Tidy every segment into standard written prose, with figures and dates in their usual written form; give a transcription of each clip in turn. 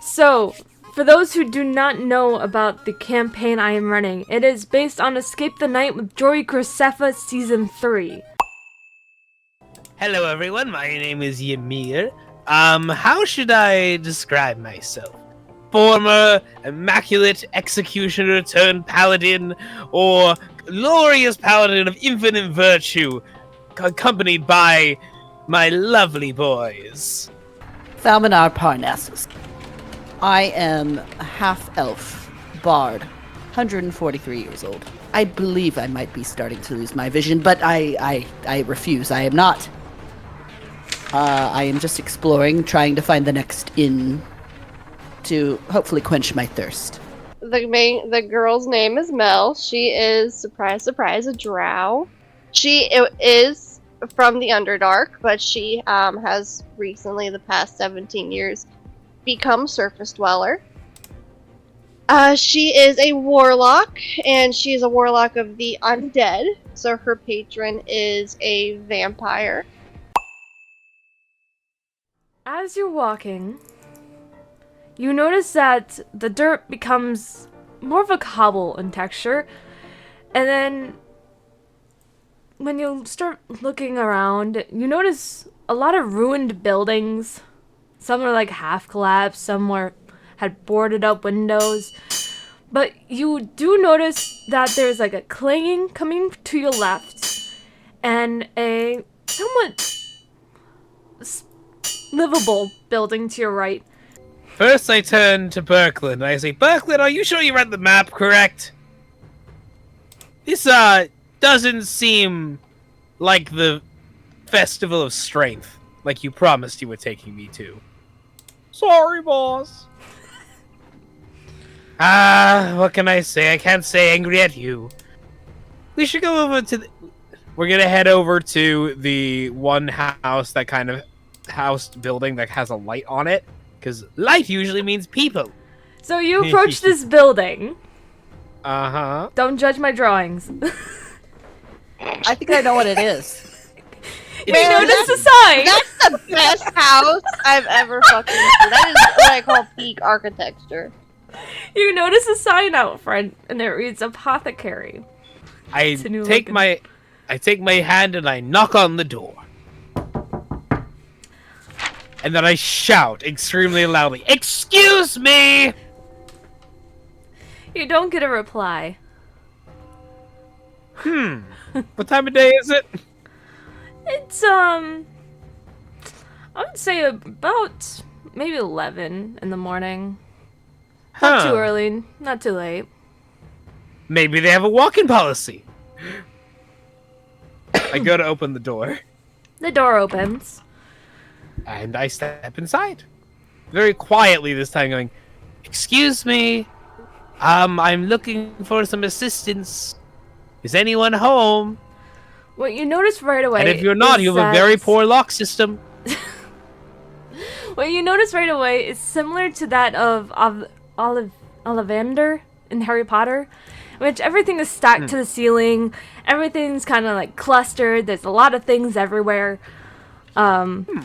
So, for those who do not know about the campaign I am running, it is based on Escape the Night with Jory Graceffa Season 3. Hello everyone, my name is Ymir. How should I describe myself? Former immaculate executioner turned paladin, or glorious paladin of infinite virtue, accompanied by my lovely boys. Thalmanar Parnassus. I am a half-elf, bard, 143 years old. I believe I might be starting to lose my vision, but I refuse. I am not. I am just exploring, trying to find the next inn to hopefully quench my thirst. The girl's name is Mel. She is, surprise, surprise, a drow. She is from the Underdark, but she has recently, the past 17 years, become surface dweller. She is a warlock, and she is a warlock of the undead, so her patron is a vampire. As you're walking, you notice that the dirt becomes more of a cobble in texture, and then when you start looking around, you notice a lot of ruined buildings. Some are like half collapsed, some had boarded up windows. But you do notice that there's like a clanging coming to your left, and a somewhat livable building to your right. First I turn to Berklin and I say, Berklin, are you sure you read the map correct? This, doesn't seem like the Festival of Strength, like you promised you were taking me to. Sorry, boss. What can I say? I can't say angry at you. We should go over to we're gonna head over to the one house that kind of building that has a light on it, because light usually means people. So you approach this building. Uh-huh. Don't judge my drawings. I think I know what it is. You notice the sign! That's the best house I've ever fucking seen. That is what I call peak architecture. You notice a sign out front, and it reads apothecary. I take my hand and I knock on the door. And then I shout extremely loudly, "Excuse me!" You don't get a reply. What time of day is it? It's, I would say about maybe 11 in the morning. Not too early, not too late. Maybe they have a walk-in policy. I go to open the door. The door opens. And I step inside. Very quietly this time, going, "Excuse me. I'm looking for some assistance. Is anyone home?" What you notice right away. And if you're not, you have a very poor lock system. What you notice right away is similar to that of Ollivander in Harry Potter, in which everything is stacked to the ceiling. Everything's kind of like clustered. There's a lot of things everywhere. It's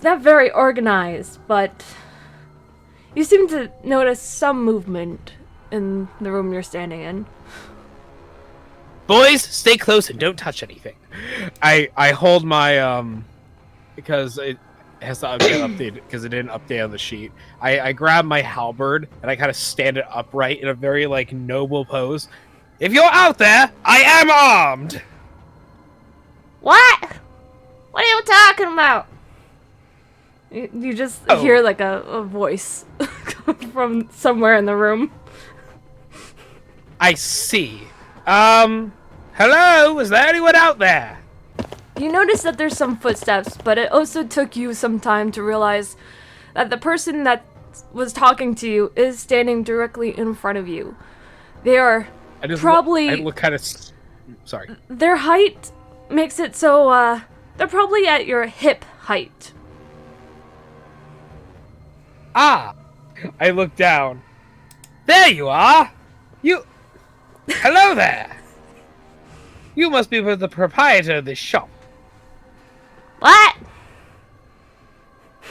not very organized, but you seem to notice some movement in the room you're standing in. Boys, stay close and don't touch anything. I hold my because it has to get updated because it didn't update on the sheet. I grab my halberd and I kind of stand it upright in a very like noble pose. If you're out there, I am armed. What? What are you talking about? You just hear like a voice come from somewhere in the room. I see. Hello? Is there anyone out there? You notice that there's some footsteps, but it also took you some time to realize that the person that was talking to you is standing directly in front of you. They are probably... I look kind of... Sorry. Their height makes it so, they're probably at your hip height. Ah! I look down. There you are! Hello there! You must be the proprietor of this shop. What?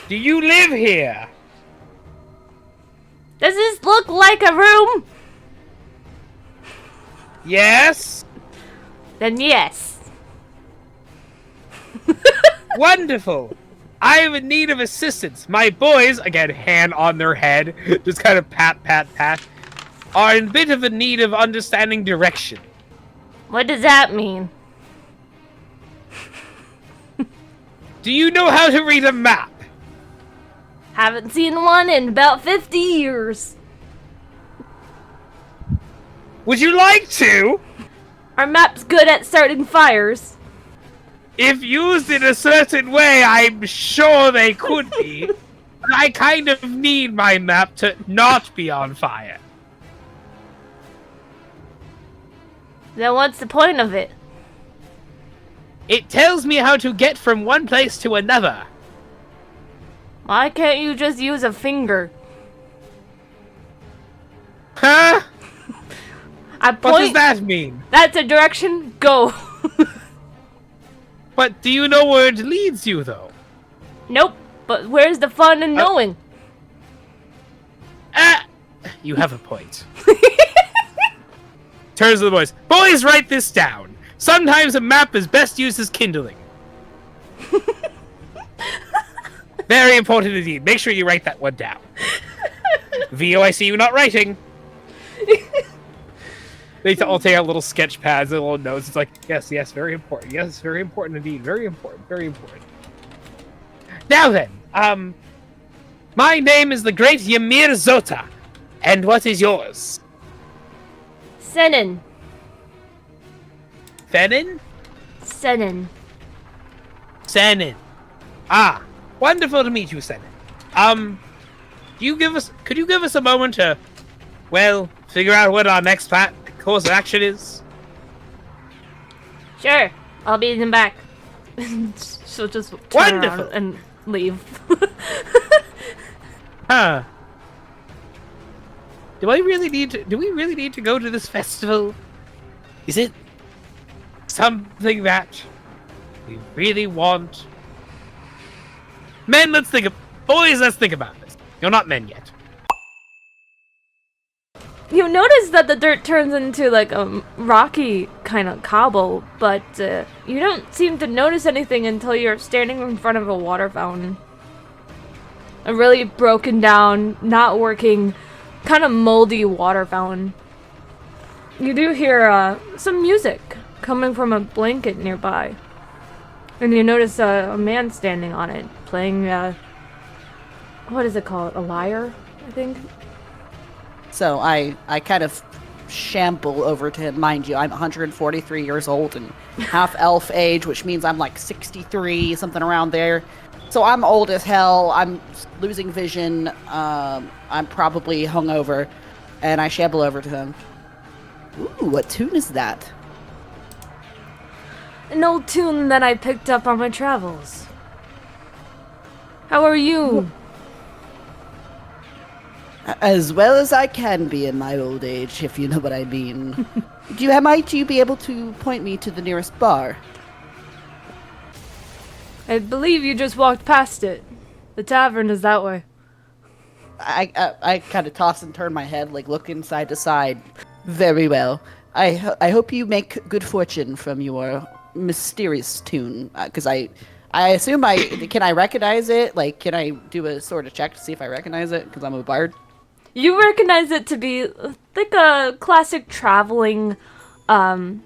Do you live here? Does this look like a room? Yes? Then yes. Wonderful. I am in need of assistance. My boys, again, hand on their head, just kind of pat, are in a bit of a need of understanding direction. What does that mean? Do you know how to read a map? Haven't seen one in about 50 years. Would you like to? Our map's good at starting fires. If used in a certain way, I'm sure they could be. I kind of need my map to not be on fire. Then what's the point of it? It tells me how to get from one place to another. Why can't you just use a finger? Huh? I point. What does that mean? That's a direction. Go. But do you know where it leads you, though? Nope. But where's the fun in knowing? You have a point. Turns to the boys. Boys, write this down. Sometimes a map is best used as kindling. Very important indeed. Make sure you write that one down. Vio, I see you not writing. They all take out little sketch pads and little notes. It's like, yes, very important. Yes, very important indeed. Very important. Very important. Now then, my name is the great Ymir Zota. And what is yours? Senen. Fenin? Senen. Senen. Ah, wonderful to meet you, Senen. Could you give us a moment to, well, figure out what our next course of action is? Sure. I'll be in the back. She'll just turn Wonderful. around and leave. Huh. Do we really need to go to this festival? Is it something that we really want? Men, boys, let's think about this. You're not men yet. You notice that the dirt turns into like a rocky kind of cobble, but you don't seem to notice anything until you're standing in front of a water fountain. A really broken down, not working, kind of moldy water fountain. You do hear some music coming from a blanket nearby. And you notice a man standing on it, playing, what is it called? A lyre, I think? So I kind of shamble over to him. Mind you, I'm 143 years old and half elf age, which means I'm like 63, something around there. So I'm old as hell. I'm losing vision. I'm probably hungover. And I shamble over to him. Ooh, what tune is that? An old tune that I picked up on my travels. How are you? As well as I can be in my old age, if you know what I mean. Might you be able to point me to the nearest bar? I believe you just walked past it. The tavern is that way. I kind of toss and turn my head, like looking side to side. Very well. I hope you make good fortune from your mysterious tune, because I assume can I recognize it? Like, can I do a sort of check to see if I recognize it? Because I'm a bard. You recognize it to be like a classic traveling song.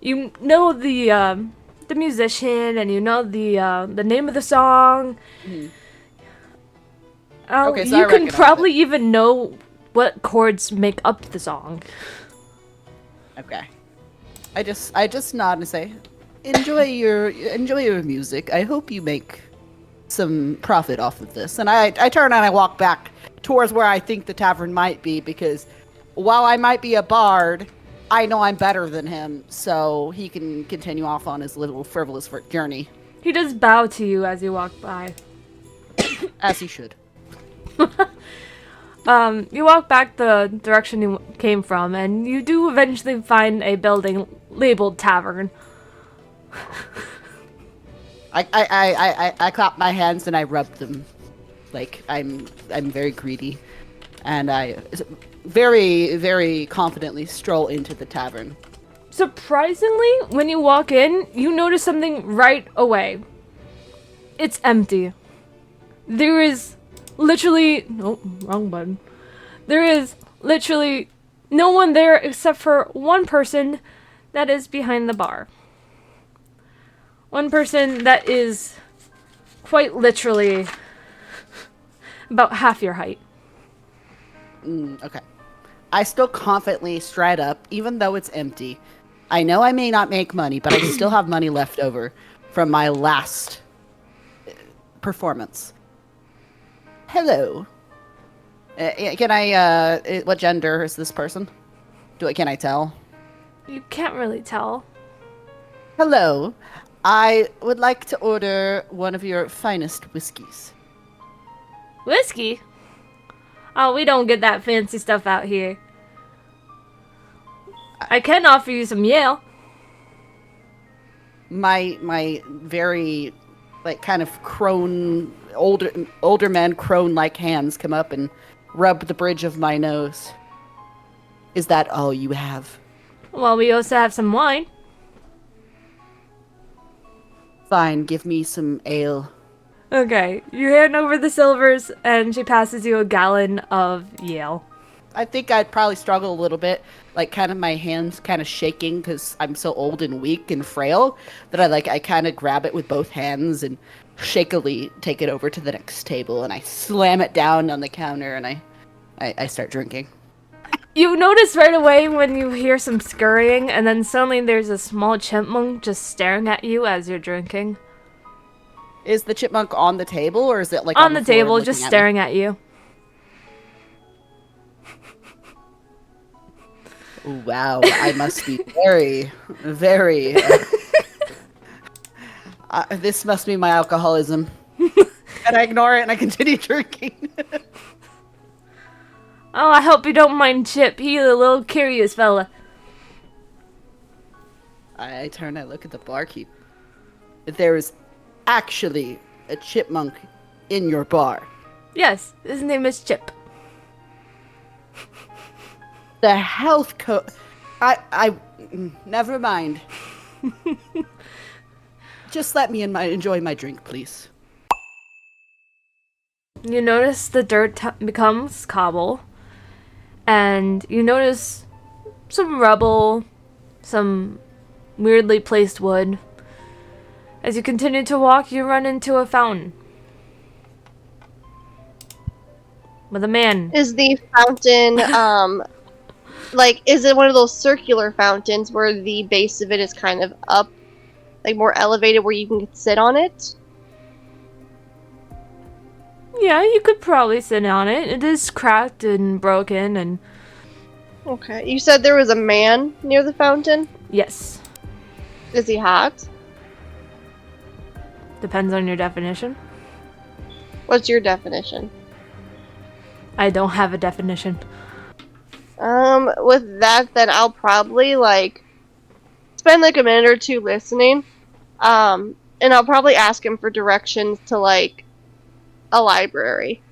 You know the musician, and you know the name of the song. Mm. Okay, so you can probably even know what chords make up the song. Okay. I just nod and say, enjoy your music. I hope you make some profit off of this. And I turn and I walk back towards where I think the tavern might be, because while I might be a bard, I know I'm better than him, so he can continue off on his little frivolous journey. He does bow to you as you walk by. As he should. You walk back the direction you came from, and you do eventually find a building labeled tavern. I clap my hands and I rub them. Like I'm very greedy, and I very, very confidently stroll into the tavern. Surprisingly, when you walk in, you notice something right away. It's empty. There is literally... Oh, wrong button. There is literally no one there except for one person that is behind the bar. One person that is quite literally about half your height. Okay. I still confidently stride up, even though it's empty. I know I may not make money, but I still have money left over from my last performance. Hello. Can I, what gender is this person? Can I tell? You can't really tell. Hello. I would like to order one of your finest whiskeys. Whiskey? Oh, we don't get that fancy stuff out here. I can offer you some Yale. My very, like, kind of crone, older man crone-like hands come up and rub the bridge of my nose. Is that all you have? Well, we also have some wine. Fine, give me some ale. Okay, you hand over the silvers, and she passes you a gallon of Yale. I think I'd probably struggle a little bit, like kind of my hands kind of shaking because I'm so old and weak and frail that I kind of grab it with both hands and shakily take it over to the next table, and I slam it down on the counter, and I start drinking. You notice right away when you hear some scurrying, and then suddenly there's a small chipmunk just staring at you as you're drinking. Is the chipmunk on the table, or is it like on the floor table, looking just at me? staring at you? Wow, I must be very, very... this must be my alcoholism. And I ignore it and I continue drinking. Oh, I hope you don't mind Chip. He's a little curious fella. I turn, I look at the barkeep. There is actually a chipmunk in your bar. Yes, his name is Chip. The health code... Never mind. Just let me enjoy my drink, please. You notice the dirt becomes cobble. And you notice some rubble, some weirdly placed wood. As you continue to walk, you run into a fountain. With a man. Is the fountain, is it one of those circular fountains where the base of it is kind of up, like more elevated where you can sit on it? Yeah, you could probably sit on it. It is cracked and broken and... Okay. You said there was a man near the fountain? Yes. Is he hot? Depends on your definition. What's your definition? I don't have a definition. With that, then I'll probably, spend, a minute or two listening. And I'll probably ask him for directions to, a library,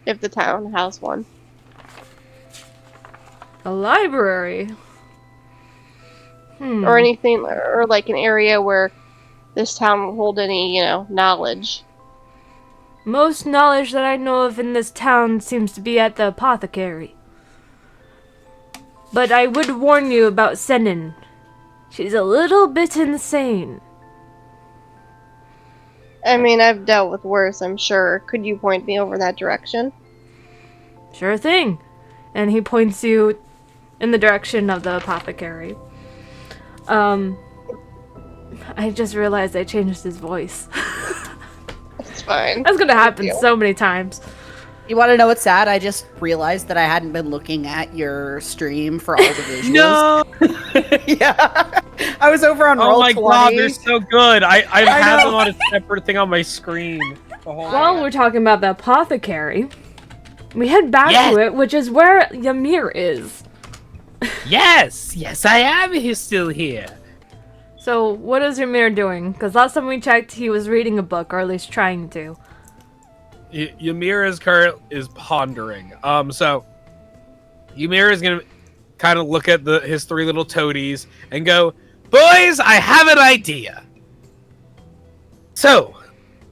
if the town has one. A library? Or anything, or, an area where this town will hold any, knowledge. Most knowledge that I know of in this town seems to be at the apothecary. But I would warn you about Senen. She's a little bit insane. I mean, I've dealt with worse, I'm sure. Could you point me over that direction? Sure thing. And he points you in the direction of the apothecary. I just realized I changed his voice. It's fine. That's gonna happen so many times. You want to know what's sad? I just realized that I hadn't been looking at your stream for all the visuals. No! Yeah. I was over on Roll20. Oh my god, they're so good. I have them on a separate thing on my screen. The whole While we're talking about the apothecary, we head back to it, which is where Ymir is. Yes, I am. He's still here. So, what is Ymir doing? Because last time we checked, he was reading a book, or at least trying to. Ymir is pondering. So Ymir is gonna kind of look at his three little toadies and go, "Boys, I have an idea. So,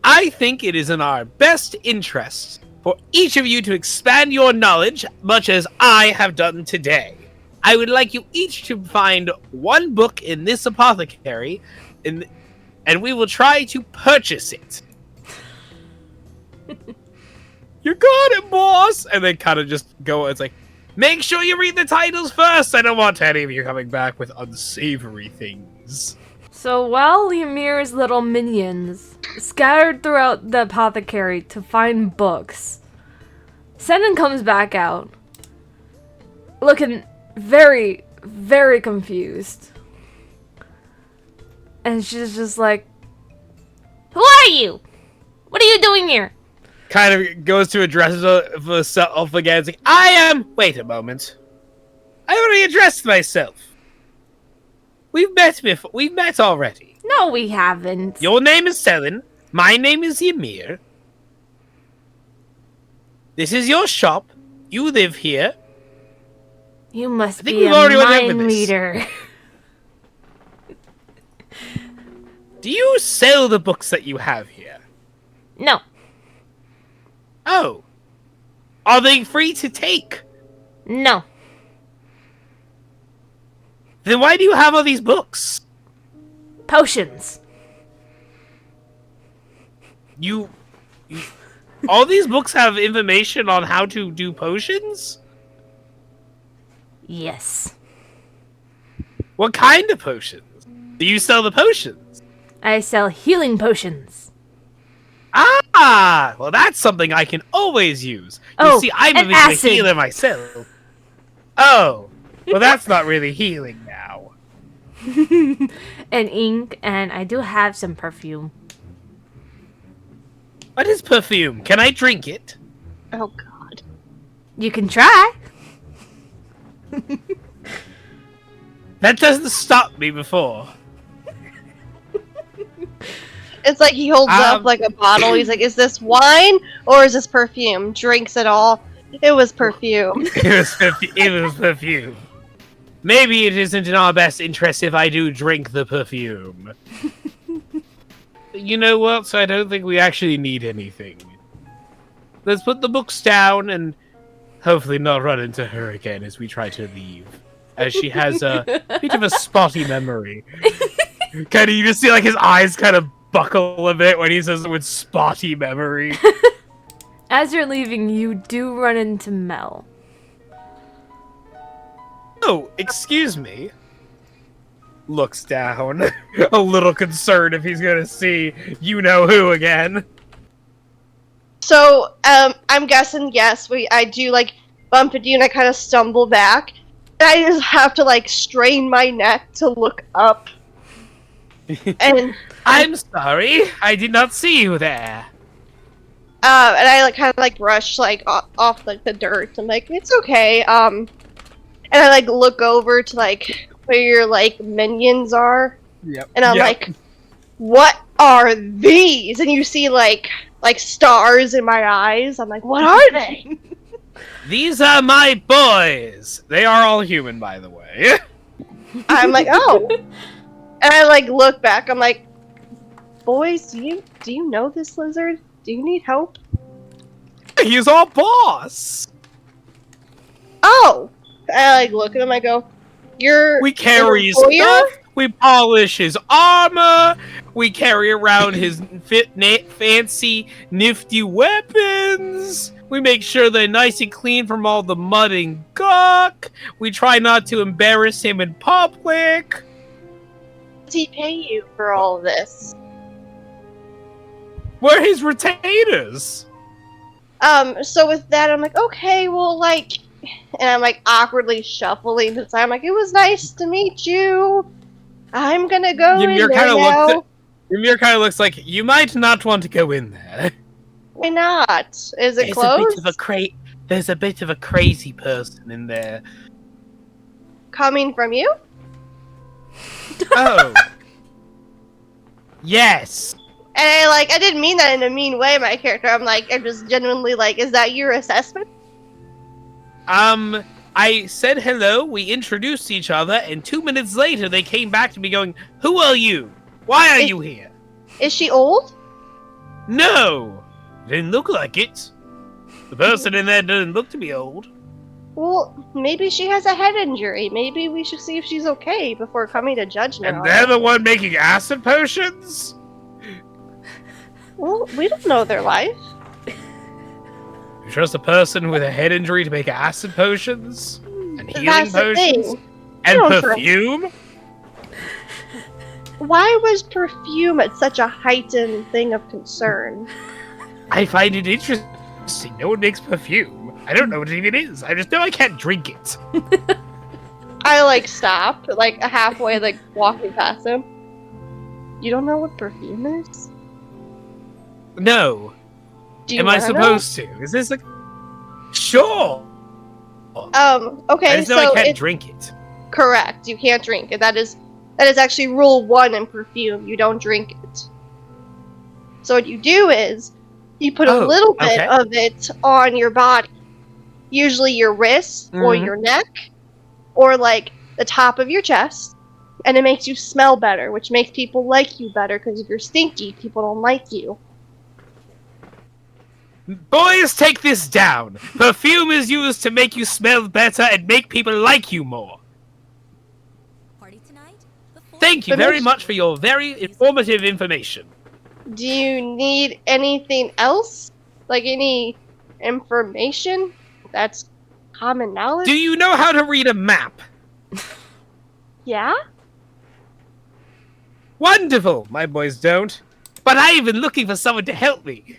I think it is in our best interest for each of you to expand your knowledge, much as I have done today. I would like you each to find one book in this apothecary, and we will try to purchase it." "You got it, boss!" And they kind of just go, it's like, "Make sure you read the titles first! I don't want any of you coming back with unsavory things." So while Ymir's little minions scattered throughout the apothecary to find books, Senen comes back out, looking very, very confused. And she's just like, "Who are you? What are you doing here?" Kind of goes to address herself again. It's like, "I am..." Wait a moment. I already addressed myself. We've met before. We've met already. No, we haven't. Your name is Selen. My name is Ymir. This is your shop. You live here. You must think be we've a already went over mind this. reader. Do you sell the books that you have here? No. Oh. Are they free to take? No. Then why do you have all these books? Potions. You all these books have information on how to do potions? Yes. What kind of potions? Do you sell the potions? I sell healing potions. Ah! Well, that's something I can always use. You see, I'm a and bit of a acid. healer myself. Oh. Well, that's not really healing now. And ink, and I do have some perfume. What is perfume? Can I drink it? Oh god. You can try. That doesn't stop me before. It's like he holds up like a bottle. He's like, "Is this wine or is this perfume?" Drinks it all. It was perfume. It was perfume. Maybe it isn't in our best interest if I do drink the perfume. You know what? So I don't think we actually need anything. Let's put the books down and hopefully not run into her again as we try to leave. As she has a bit of a spotty memory. Kind of, you just see like his eyes kind of buckle a bit when he says the word spotty memory. As you're leaving, you do run into Mel. Oh, excuse me. Looks down, a little concerned if he's gonna see you-know-who again. So, I'm guessing, yes, I do, like, bump into you and I kind of stumble back. And I just have to, like, strain my neck to look up. And I'm sorry, I did not see you there. and I, like, kind of, like, brush, like, off, like, the dirt. I'm like, "It's okay." And I, like, look over to, like, where your, like, minions are. Yep. And I'm like, "What are these?" And you see, like stars in my eyes. I'm like, "What are they?" These are my boys. They are all human, by the way. I'm like, "Oh." And I, like, look back. I'm like, "Boys, do you know this lizard? Do you need help?" He's our boss. "Oh." And I, like, look at him. I go, We carry his employer? stuff. We polish his armor. We carry around his fancy, nifty weapons. We make sure they're nice and clean from all the mud and gunk. We try not to embarrass him in public. Does he pay you for all of this?" We're his retainers. So with that, I'm like, "Okay, well, like," and I'm, like, awkwardly shuffling to the side. I'm like, "It was nice to meet you. I'm gonna go in there now." Ymir kind of looks like you might not want to go in there. Why not? Is it closed? There's a bit of a crazy person in there. Coming from you? Oh. Yes. And I didn't mean that in a mean way, my character. I'm just genuinely like, is that your assessment? I said hello, we introduced each other, and 2 minutes later they came back to me going, "Who are you? Why are you here?" Is she old? No! Didn't look like it. The person in there doesn't look to be old. Well, maybe she has a head injury. Maybe we should see if she's okay before coming to judgment. And they're the one making acid potions? Well, we don't know their life. You trust a person with a head injury to make acid potions? And healing That's the potions? thing. And don't perfume? Why was perfume at such a heightened thing of concern? I find it interesting. No one makes perfume. I don't know what it even is. I just know I can't drink it. I stop, halfway, walking past him. You don't know what perfume is? No. Do you Am I wanna know? supposed to? Is this like... Sure! Okay, I just know so I can't it's drink it. correct. You can't drink it. That is actually rule 1 in perfume. You don't drink it. So what you do is, you put a little bit of it on your body. Usually your wrist, or your neck, or the top of your chest. And it makes you smell better, which makes people like you better, because if you're stinky, people don't like you. Boys, take this down. Perfume is used to make you smell better and make people like you more. Party tonight? Thank you very much for your very informative information. Do you need anything else? Any information that's common knowledge? Do you know how to read a map? Yeah? Wonderful! My boys don't. But I've been looking for someone to help me.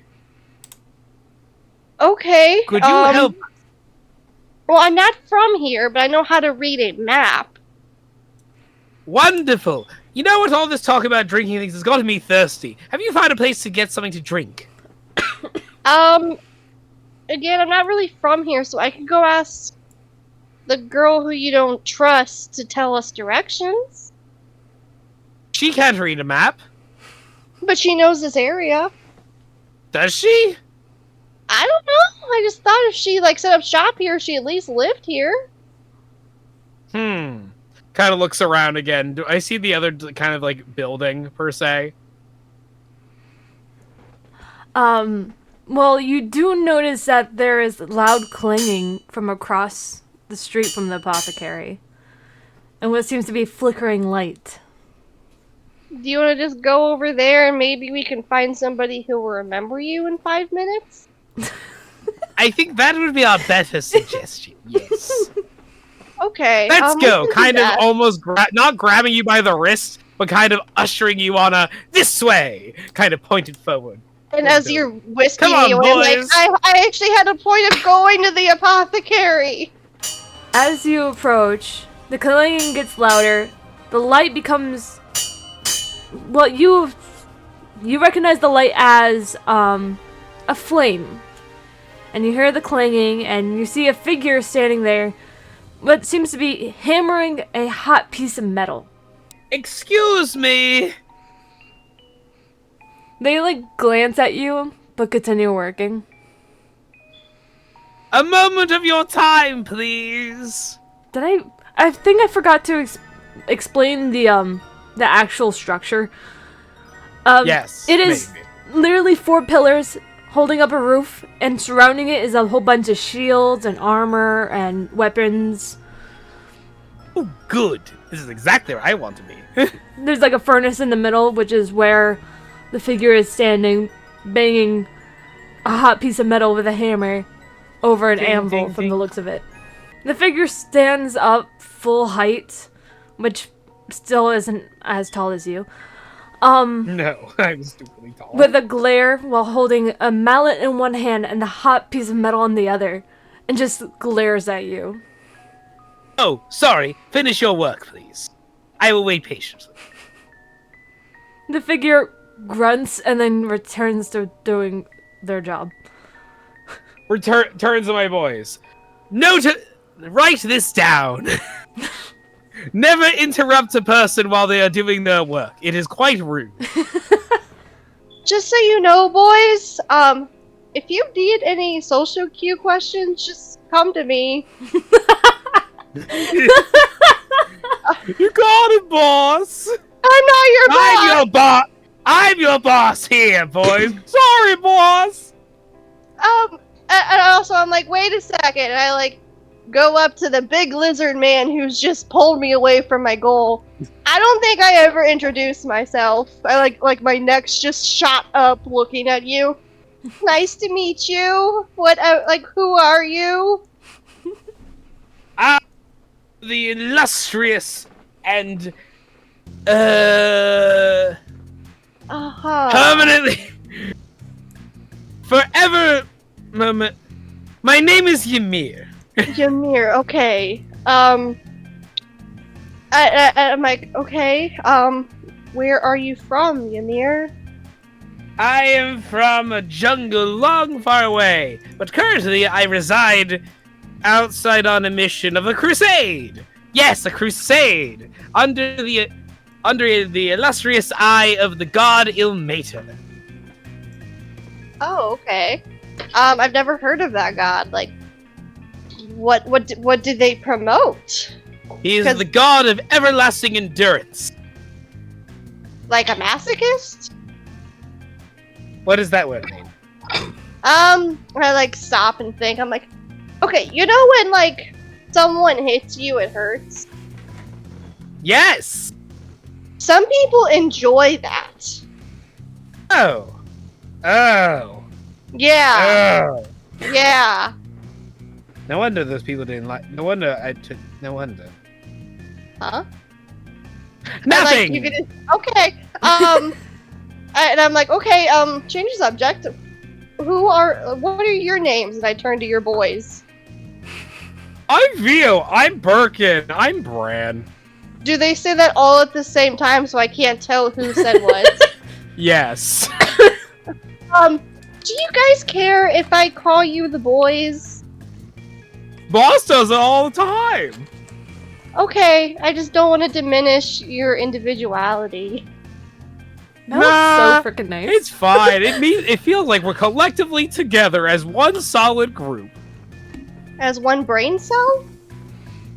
Okay. Could you help? Well, I'm not from here, but I know how to read a map. Wonderful! You know what all this talk about drinking things has gotten me thirsty. Have you found a place to get something to drink? Again, I'm not really from here, so I could go ask the girl who you don't trust to tell us directions. She can't read a map. But she knows this area. Does she? I don't know. I just thought if she, set up shop here, she at least lived here. Kind of looks around again. Do I see the other kind of, building, per se? Well, you do notice that there is loud clanging from across the street from the apothecary. And what seems to be flickering light. Do you want to just go over there and maybe we can find somebody who will remember you in 5 minutes? I think that would be our better suggestion, yes. Okay. Let's go. do Kind of that. almost, not grabbing you by the wrist, but kind of ushering you on a, this way, kind of pointed forward. And as you're whisking Come on, me away, I'm boys. I actually had a point of going to the apothecary. As you approach, the clanging gets louder. The light becomes... Well, you recognize the light as a flame. And you hear the clanging, and you see a figure standing there, what seems to be hammering a hot piece of metal. Excuse me. They glance at you, but continue working. A moment of your time, please. I think I forgot to explain the actual structure. Yes, It is literally 4 pillars holding up a roof, and surrounding it is a whole bunch of shields and armor and weapons. Oh, good. This is exactly where I want to be. There's a furnace in the middle, which is where the figure is standing, banging a hot piece of metal with a hammer over an Ding, anvil ding, from ding. the looks of it. The figure stands up full height, which still isn't as tall as you. No, I'm stupidly tall. With a glare while holding a mallet in one hand and the hot piece of metal in the other, and just glares at you. Oh, sorry. Finish your work, please. I will wait patiently. The figure grunts and then returns to doing their job. Turns to my boys. Write this down. Never interrupt a person while they are doing their work. It is quite rude. just so you know, boys, if you need any social cue questions, just come to me. You got it, boss. I'm not your boss! I'm your boss. I'm your boss here, boys. Sorry, boss. And also I'm like, wait a second, and I like go up to the big lizard man who's just pulled me away from my goal. I don't think I ever introduced myself. I like my neck's just shot up looking at you. Nice to meet you. What, who are you? The illustrious and Uh-huh. permanently forever moment. My name is Ymir. Ymir, okay. I'm like, okay, where are you from, Ymir? I am from a jungle long far away, but currently I reside outside on a mission of a crusade. Yes, a crusade under the illustrious eye of the god Ilmater. Oh, okay. I've never heard of that god. Like, what did they promote? He is the god of everlasting endurance. Like a masochist? What does that word mean? I like stop and think. I'm like, okay, you know when like someone hits you, it hurts? Yes! Some people enjoy that. Oh. Oh. Yeah. Oh. Yeah. No wonder those people didn't like. No wonder No wonder. Huh? Nothing! Like, okay. And I'm like, okay, change the subject. What are your names? And I turn to your boys. I'm Vio. I'm Birkin. I'm Bran. Do they say that all at the same time so I can't tell who said what? Yes. Do you guys care if I call you the boys? Boss does it all the time. Okay, I just don't want to diminish your individuality. That was Nah, so freaking nice. It's fine. It feels like we're collectively together as one solid group. As one brain cell?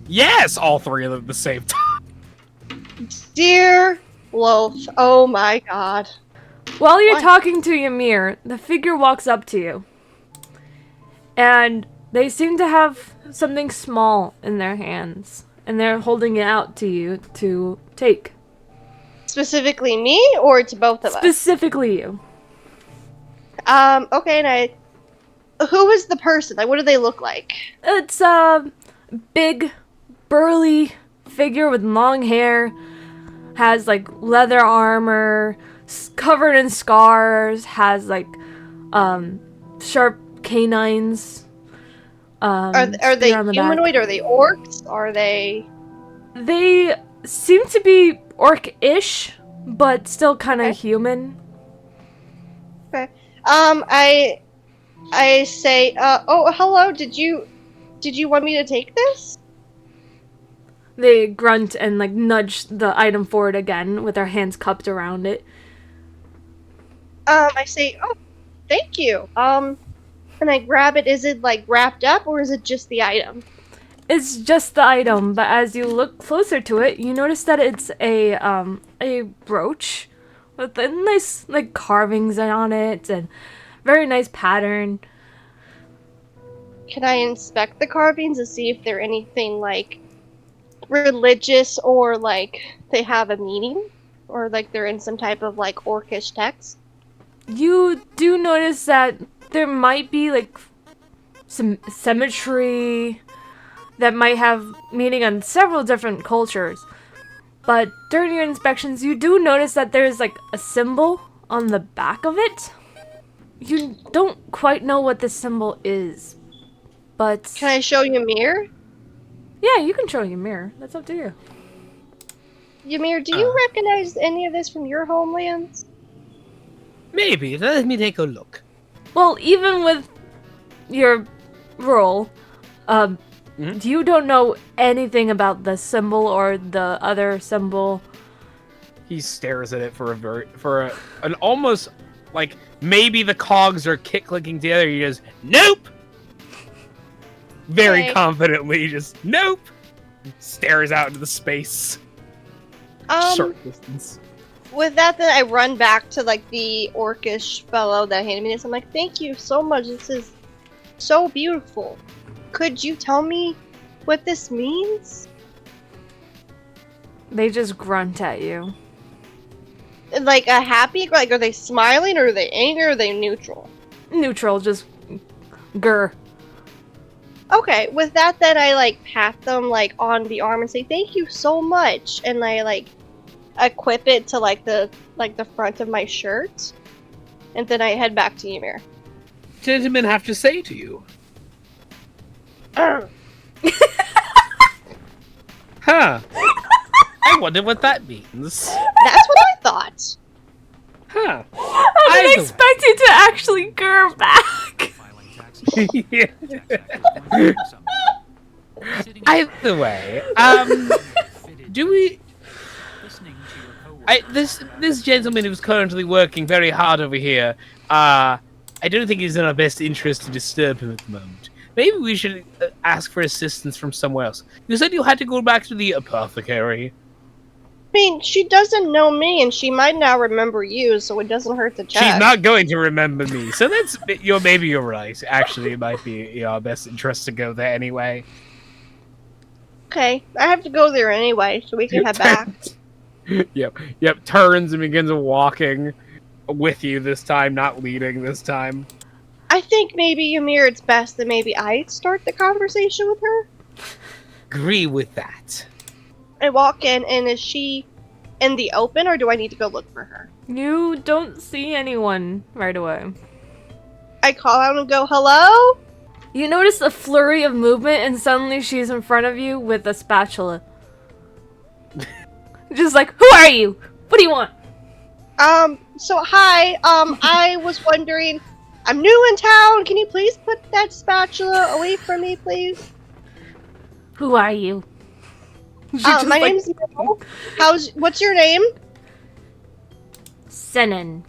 Yes, all three of them at the same time. Dear Loaf, oh my god. While you're What? talking to Ymir, the figure walks up to you. And they seem to have something small in their hands. And they're holding it out to you to take. Specifically me, or to both of us? Specifically you. Okay, and who is the person? Like, what do they look like? It's a big, burly figure with long hair. Has, like, leather armor. Covered in scars. Has, like, sharp canines. Are they spear on the back. humanoid? Are they orcs? Are they... They seem to be orc-ish, but still kind of human. Okay. I say, oh, hello, did you want me to take this? They grunt and like nudge the item forward again with their hands cupped around it. I say, oh, thank you. And I grab it. Is it like wrapped up, or is it just the item? It's just the item, but as you look closer to it, you notice that it's a brooch with a nice like carvings on it and very nice pattern. Can I inspect the carvings to see if they're anything like religious, or like they have a meaning, or like they're in some type of like orcish text? You do notice that there might be like some symmetry that might have meaning on several different cultures. But during your inspections, you do notice that there's like a symbol on the back of it. You don't quite know what this symbol is, but... Can I show you Ymir? Yeah, you can show Ymir. That's up to you. Ymir, do you recognize any of this from your homelands? Maybe. Let me take a look. Well, even with your role, you don't know anything about the symbol or the other symbol. He stares at it for an almost like maybe the cogs are clicking together. He goes, nope. Very Okay. confidently, just nope. Stares out into the space. Short distance. With that, then I run back to like the orcish fellow that handed me this. I'm like, thank you so much. This is so beautiful. Could you tell me what this means? They just grunt at you. Like a happy, like are they smiling or are they angry or are they neutral? Neutral, just grr. Okay, with that then I like pat them like on the arm and say thank you so much, and I like equip it to like the front of my shirt, and then I head back to Ymir. Gentlemen have to say to you. Huh. I wonder what that means. That's what I thought. Huh. I didn't expect you to actually grr back. Either way, do we? This gentleman who's currently working very hard over here. I don't think it's in our best interest to disturb him at the moment. Maybe we should ask for assistance from somewhere else. You said you had to go back to the apothecary. I mean, she doesn't know me, and she might now remember you, so it doesn't hurt to check. She's not going to remember me, so that's maybe you're right. Actually, it might be our best interest to go there anyway. Okay, I have to go there anyway, so we can head back. Yep. Turns and begins walking with you this time, not leading this time. I think maybe, Ymir, it's best that maybe I start the conversation with her. Agree with that. I walk in, and is she in the open, or do I need to go look for her? You don't see anyone right away. I call out and go, hello? You notice a flurry of movement, and suddenly she's in front of you with a spatula. Just like, who are you? What do you want? So hi, I was wondering, I'm new in town, can you please put that spatula away from me, please? Who are you? She just, My like, name's Mel. What's your name? Senen.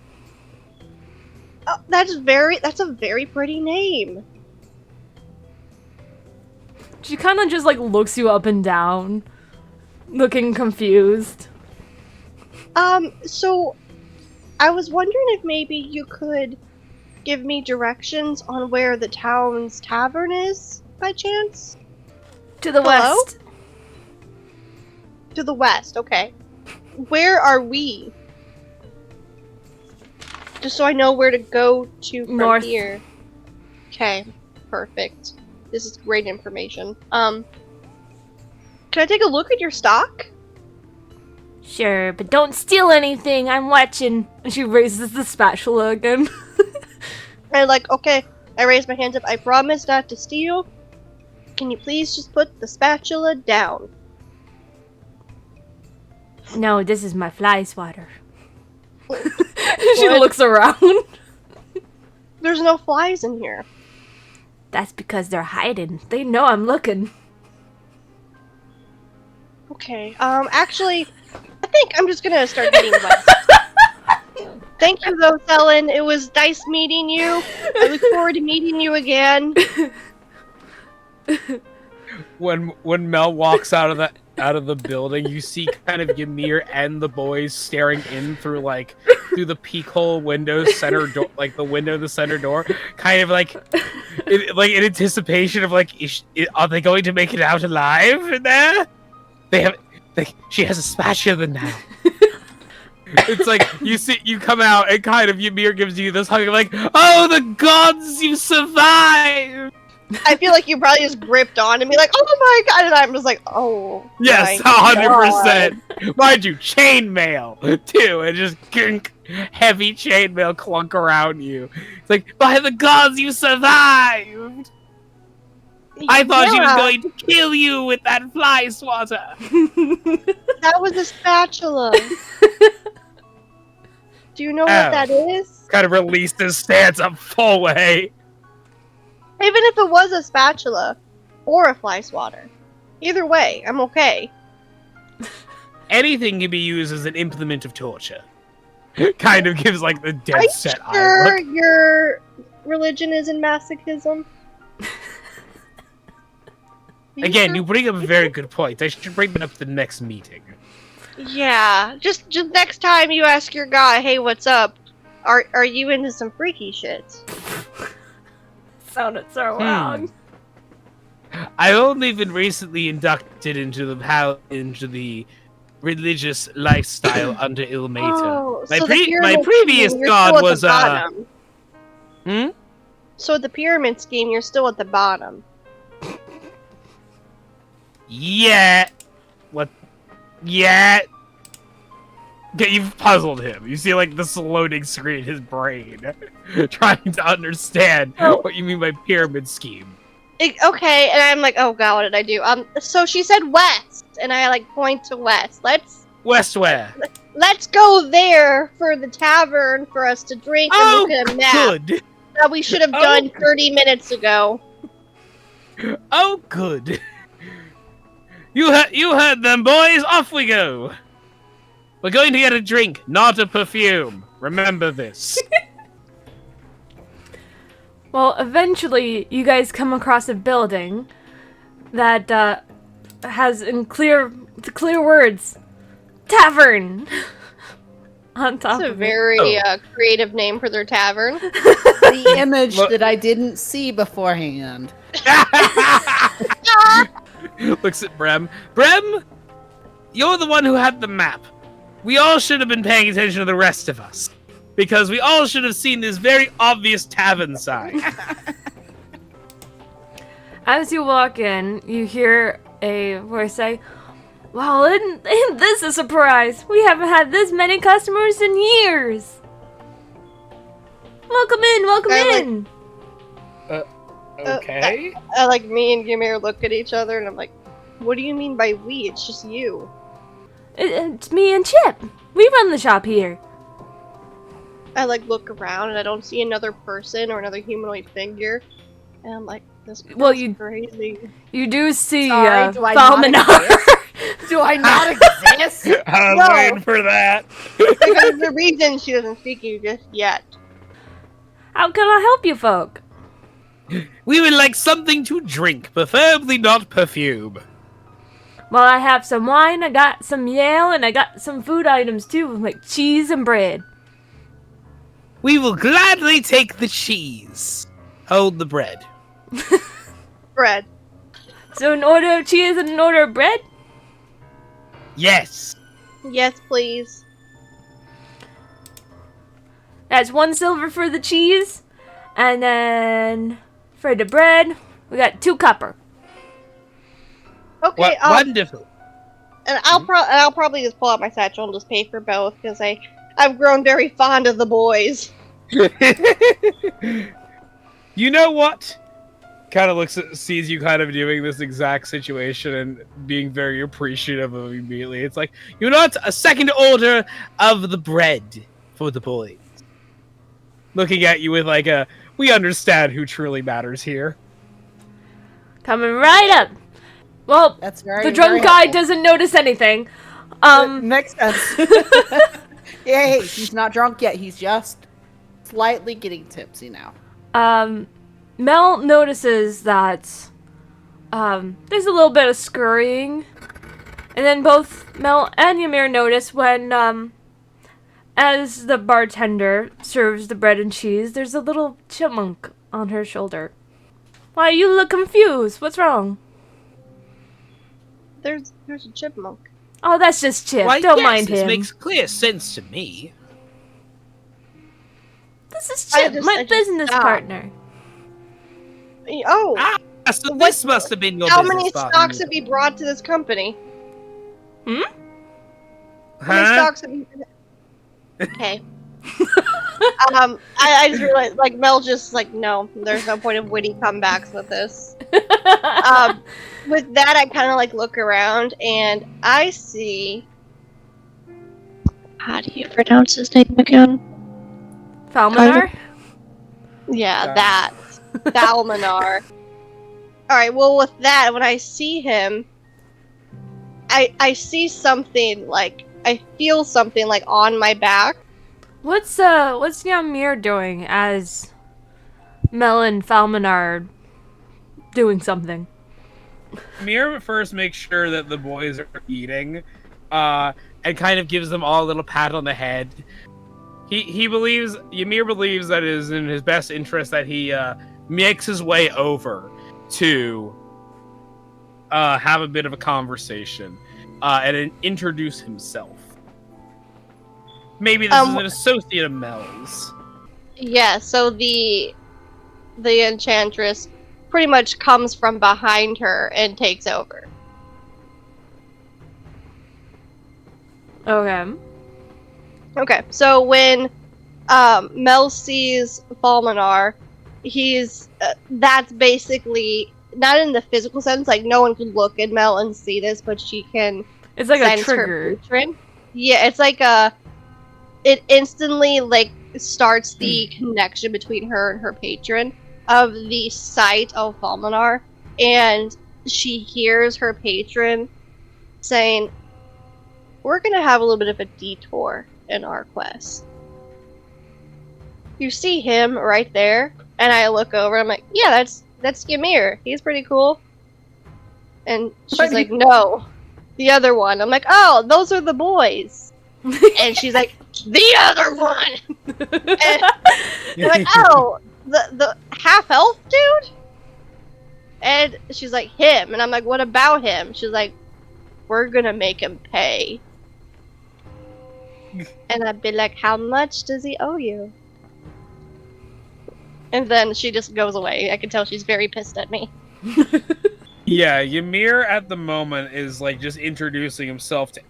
Oh, that's a very pretty name. She kind of just like looks you up and down, looking confused. So I was wondering if maybe you could give me directions on where the town's tavern is, by chance? To the Hello? west. To the west, okay. Where are we? Just so I know where to go to from North. here. Okay, perfect. This is great information. Can I take a look at your stock? Sure, but don't steal anything. I'm watching. And she raises the spatula again. Okay, I raise my hands up. I promise not to steal. Can you please just put the spatula down? No, this is my fly swatter. She What? looks around. There's no flies in here. That's because they're hiding. They know I'm looking. Okay, actually, I think I'm just gonna start heading west. Thank you though, Selen. It was nice meeting you. I look forward to meeting you again. When Mel walks out of the building, you see kind of Ymir and the boys staring in through the peek hole window center door, like the window of the center door, kind of in anticipation of are they going to make it out alive in there? She has a spatula now. It's like you come out and kind of Ymir gives you this hug, like, oh, the gods, you survived. I feel like you probably just gripped on and be like, oh my god, and I'm just like, oh. Yes, my 100%. Mind you, chainmail too, and just heavy chainmail clunk around you. It's like, by the gods, you survived. I thought she was Yeah, going to kill you with that fly swatter. that was a spatula. Do you know what that is? Kind of released his stance up full way. Even if it was a spatula or a fly swatter. Either way, I'm okay. Anything can be used as an implement of torture. kind of gives like the Are dead you set eye sure look. your religion isn't masochism? Again, you bring up a very good point. I should bring that up at the next meeting. Yeah. Just next time you ask your guy, hey, what's up? Are you into some freaky shit? Sounded so wrong. I've only been recently inducted into the religious lifestyle under Ilmater. Oh, My so the my pyramid previous scheme, you're god still at was the bottom. Hmm? So the pyramid scheme, you're still at the bottom. Yeah. What? Yeah. Okay, you've puzzled him. You see, like, this loading screen in his brain. Trying to understand what you mean by pyramid scheme. Okay, and I'm like, oh god, what did I do? So she said west, and I, like, point to west. Westware. Let's go there for the tavern for us to drink and Oh, look at a map good. that we should have done 30 minutes ago. Oh, good. You heard them, boys. Off we go. We're going to get a drink, not a perfume. Remember this. Well, eventually, you guys come across a building that has in clear words, tavern, on top That's a of very creative name for their tavern. The image Look- that I didn't see beforehand. Looks at Brem. Brem, you're the one who had the map. We all should have been paying attention to the rest of us. Because we all should have seen this very obvious tavern sign. As you walk in, you hear a voice say, "Well, isn't this a surprise? We haven't had this many customers in years. Welcome in." Okay. Like, me and Ymir look at each other, and I'm like, what do you mean by we? It's just you. It's me and Chip. We run the shop here. I, like, look around, and I don't see another person or another humanoid figure. And I'm like, this is crazy. You do see Sorry, do I not Falmanar. Do I not exist? I was No. waiting for that. Because the reason she doesn't speak to you just yet. How can I help you folk? We would like something to drink, preferably not perfume. Well, I have some wine, I got some ale, and I got some food items too, like cheese and bread. We will gladly take the cheese. Hold the bread. Bread. So an order of cheese and an order of bread? Yes. Yes, please. That's 1 silver for the cheese, and then for the bread, we got 2 copper. Okay, Wonderful. and I'll probably just pull out my satchel and just pay for both, because I've grown very fond of the boys. You know what? Kind of sees you kind of doing this exact situation and being very appreciative of it immediately. It's like, you know what? A second order of the bread for the boys. Looking at you with like a, we understand who truly matters here. Coming right up. Well, That's very the drunk very guy helpful. doesn't notice anything. Makes sense. Hey, he's not drunk yet. He's just slightly getting tipsy now. Mel notices that there's a little bit of scurrying, and then both Mel and Ymir notice when as the bartender serves the bread and cheese, there's a little chipmunk on her shoulder. Why, you look confused. What's wrong? There's a chipmunk. Oh, that's just Chip. Why, Don't yes, mind this him. makes clear sense to me. This is I Chip, just- my I just business stopped. partner. Oh, Ah, so this must have been your how business many partner. stocks have you brought to this company? How many Huh? stocks have you... Okay. I just realized, like, Mel just, like, no, there's no point of witty comebacks with this. With that, I kind of, like, look around, and I see... How do you pronounce his name again? Falmanar? Yeah, that. Thalmanar. Alright, well, with that, when I see him, I see something, like, I feel something, like, on my back. What's Ymir doing as Mel and Falman are doing something? Ymir first makes sure that the boys are eating, and kind of gives them all a little pat on the head. Ymir believes that it is in his best interest that he makes his way over to have a bit of a conversation and introduce himself. Maybe this is an associate of Mel's. Yeah, so the enchantress pretty much comes from behind her and takes over. Okay. Okay, so when Mel sees Falmanar, he's that's basically not in the physical sense, like no one can look at Mel and see this, but she can It's like a sense her trigger. patron. Yeah, it's like it instantly like starts the connection between her and her patron of the sight of Falmanar, and she hears her patron saying, "We're gonna have a little bit of a detour in our quest." You see him right there, and I look over. I'm like, "Yeah, that's Ymir. He's pretty cool." And she's like, "No, the other one." I'm like, "Oh, those are the boys." And she's like, "The other one." And I'm like, "Oh, the half elf dude?" And she's like, "Him." And I'm like, "What about him?" She's like, "We're gonna make him pay." And I'd be like, "How much does he owe you?" And then she just goes away. I can tell she's very pissed at me. Yeah, Ymir at the moment is like just introducing himself to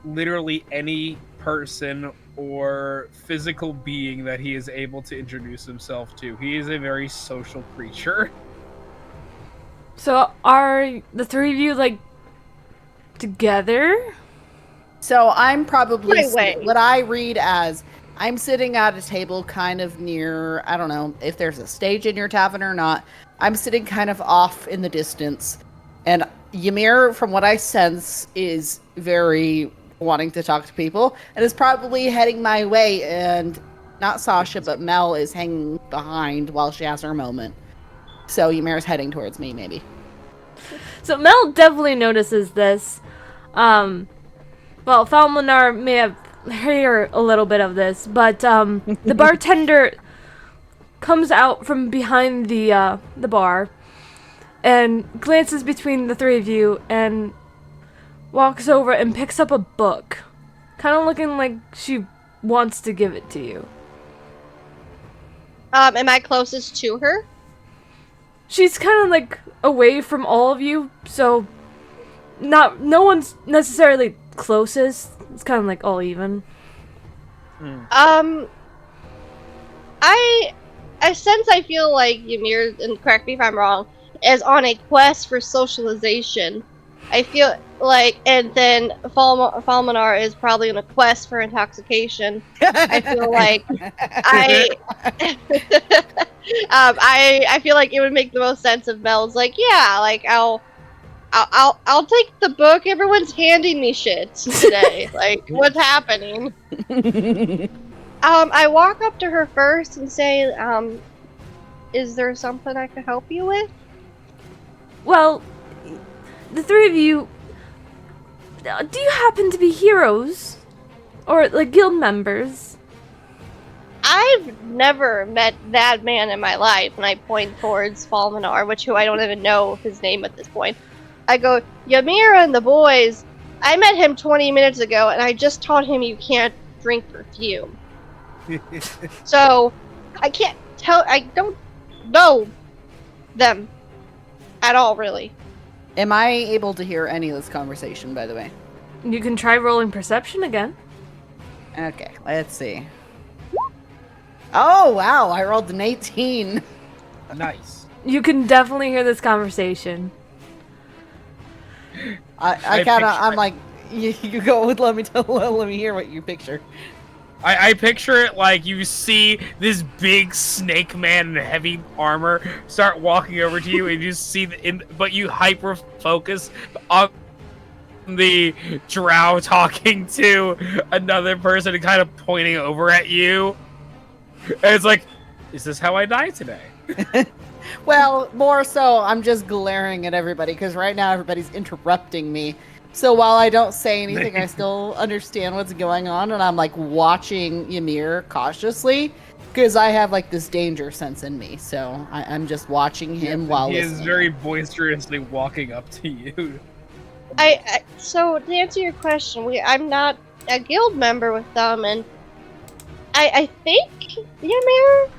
literally any person or physical being that he is able to introduce himself to. He is a very social creature. So are the three of you like together? So I'm probably Wait. what I read as I'm sitting at a table kind of near, I don't know if there's a stage in your tavern or not. I'm sitting kind of off in the distance. And Ymir, from what I sense, is very wanting to talk to people and is probably heading my way. And not Sasha, but Mel is hanging behind while she has her moment. So Ymir's heading towards me, maybe. So Mel definitely notices this. Well, Falmanar may have heard a little bit of this, but the bartender comes out from behind the bar and glances between the three of you and walks over and picks up a book, kind of looking like she wants to give it to you. Am I closest to her? She's kind of like away from all of you, so no one's necessarily closest. It's kind of like all even. I feel like Ymir, and correct me if I'm wrong, is on a quest for socialization. I feel like, and then Falmanar is probably on a quest for intoxication. I feel like I feel like it would make the most sense if Mel's like, yeah, like I'll take the book. Everyone's handing me shit today. Like, what's happening? I walk up to her first and say, is there something I can help you with? Well, the three of you, do you happen to be heroes? Or, like, guild members? I've never met that man in my life, and I point towards Falmanar, who I don't even know his name at this point. I go, Ymir and the boys, I met him 20 minutes ago, and I just taught him you can't drink perfume. So, I don't know them at all, really. Am I able to hear any of this conversation, by the way? You can try rolling perception again. Okay, let's see. Oh, wow, I rolled an 18. Nice. You can definitely hear this conversation. I'm like, you go with, let me hear what you picture. I picture it like you see this big snake man in heavy armor start walking over to you, and you see but you hyper focus on the drow talking to another person and kind of pointing over at you. And it's like, is this how I die today? Well, more so, I'm just glaring at everybody because right now everybody's interrupting me. So while I don't say anything, I still understand what's going on, and I'm like watching Ymir cautiously because I have like this danger sense in me. So I'm just watching him while he listening. is very boisterously walking up to you. So to answer your question, I'm not a guild member with them, and I think Ymir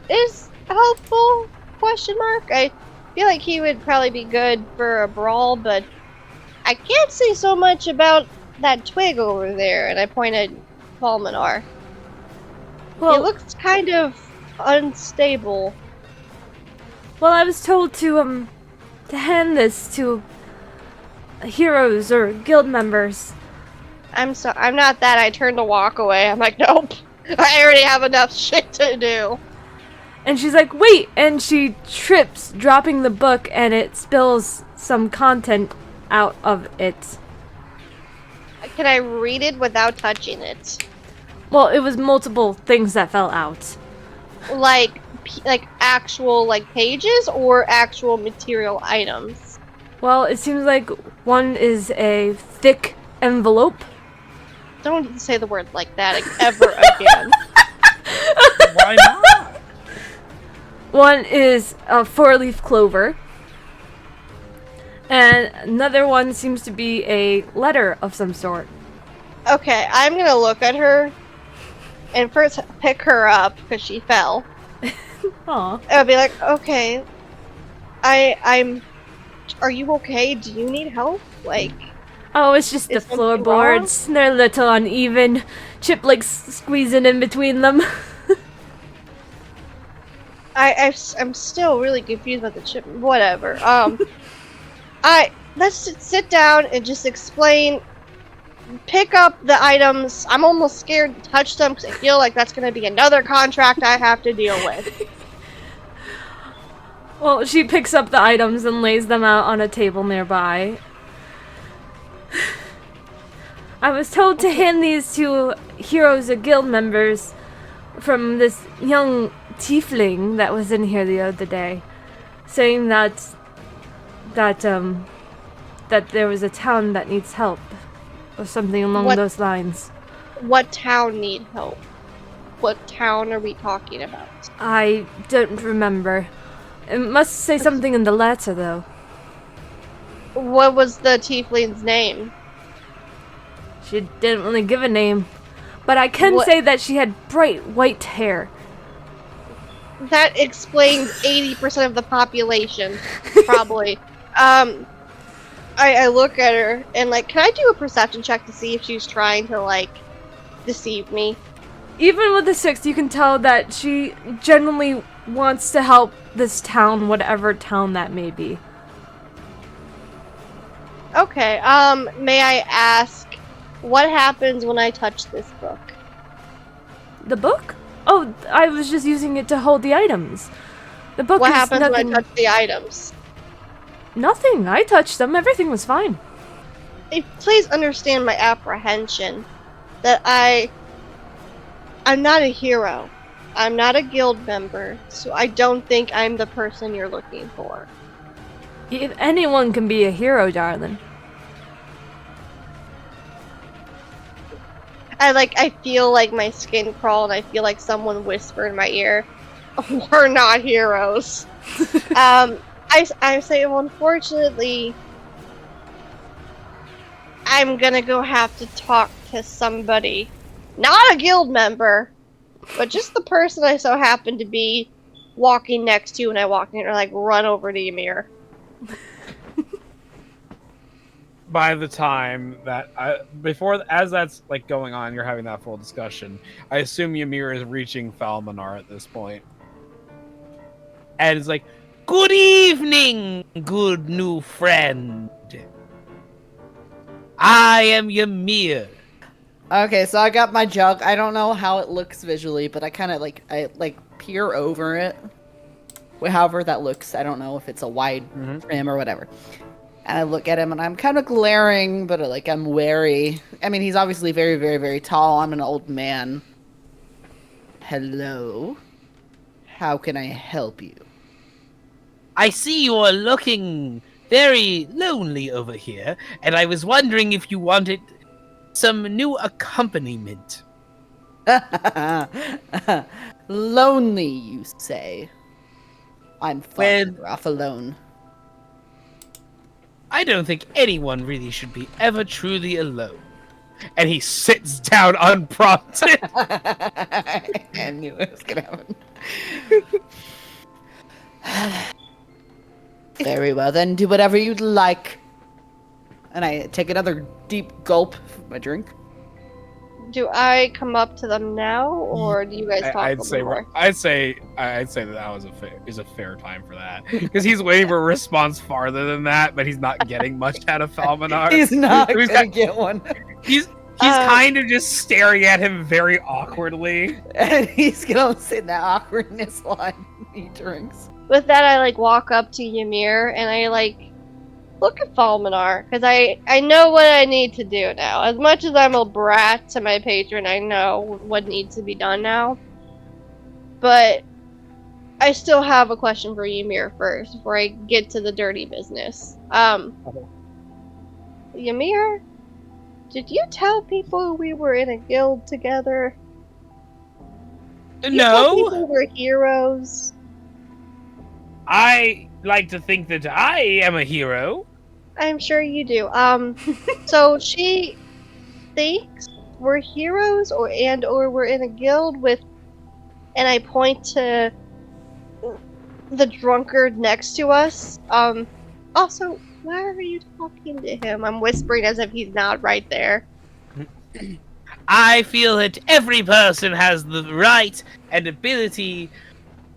is helpful? Question mark. I feel like he would probably be good for a brawl, but I can't say so much about that twig over there. And I pointed Fulminar. Well, He looks kind of unstable. well, I was told to hand this to heroes or guild members. I'm not that. I turned to walk away. I'm like, nope. I already have enough shit to do. And she's like, wait! And she trips, dropping the book, and it spills some content out of it. Can I read it without touching it? Well, it was multiple things that fell out. Like actual pages or actual material items? Well, it seems like one is a thick envelope. Don't say the word like that ever again. Why not? One is a 4-leaf clover. And another one seems to be a letter of some sort. Okay, I'm gonna look at her and first pick her up because she fell. Aw. I'll be like, okay, I'm. Are you okay? Do you need help? Like, Oh, it's just the Is something wrong? floorboards. They're a little uneven. Chip like squeezing in between them. I'm still really confused about the chip. Whatever. Let's sit down and just explain. Pick up the items. I'm almost scared to touch them because I feel like that's gonna be another contract I have to deal with. Well, she picks up the items and lays them out on a table nearby. I was told to hand these to heroes or guild members from this young tiefling that was in here the other day, saying that there was a town that needs help, or something along What- those lines. What town need help? What town are we talking about? I don't remember. It must say something in the letter, though. What was the tiefling's name? She didn't really give a name, but I can What- say that she had bright white hair. That explains 80% of the population, probably. I look at her and can I do a perception check to see if she's trying to deceive me? Even with the 6, you can tell that she genuinely wants to help this town, whatever town that may be. Okay, may I ask, what happens when I touch this book? The book? Oh, I was just using it to hold the items. The book What is happens nothing. when I touch the items? Nothing. I touched them. Everything was fine. Please understand my apprehension that I'm not a hero. I'm not a guild member, so I don't think I'm the person you're looking for. If anyone can be a hero, darling. I feel like my skin crawl and I feel like someone whisper in my ear, "We're not heroes." I say, well, unfortunately, I'm gonna go have to talk to somebody. Not a guild member, but just the person I so happen to be walking next to when I walk in, or run over to Ymir. By the time that as that's going on, you're having that full discussion. I assume Ymir is reaching Falmanar at this point, and it's like, "Good evening, good new friend. I am Ymir." Okay, so I got my jug. I don't know how it looks visually, but I kind of I peer over it. However that looks, I don't know if it's a wide trim or whatever. And I look at him and I'm kind of glaring, but like I'm wary. I mean, he's obviously very, very, very tall. I'm an old man. Hello? How can I help you? I see you are looking very lonely over here, and I was wondering if you wanted some new accompaniment. Lonely, you say? I'm far Well- off alone. I don't think anyone really should be ever truly alone. And he sits down unprompted. I knew it was gonna happen. Very well, then do whatever you'd like. And I take another deep gulp from my drink. Do I come up to them now, or do you guys talk a I'd little more? say that was a fair time for that because he's waiting for a response farther than that, but he's not getting much out of Falmanar. He's not He's gonna got- get one. He's kind of just staring at him very awkwardly. And he's gonna sit in that awkwardness while he drinks. With that, I walk up to Ymir and I look at Falmanar because I know what I need to do now. As much as I'm a brat to my patron, I know what needs to be done now. But I still have a question for Ymir first before I get to the dirty business. Ymir, did you tell people we were in a guild together? You told No, people we're heroes. I like to think that I am a hero. I'm sure you do. So she thinks we're heroes, or we're in a guild with, and I point to the drunkard next to us. Also, why are you talking to him? I'm whispering as if he's not right there. I feel that every person has the right and ability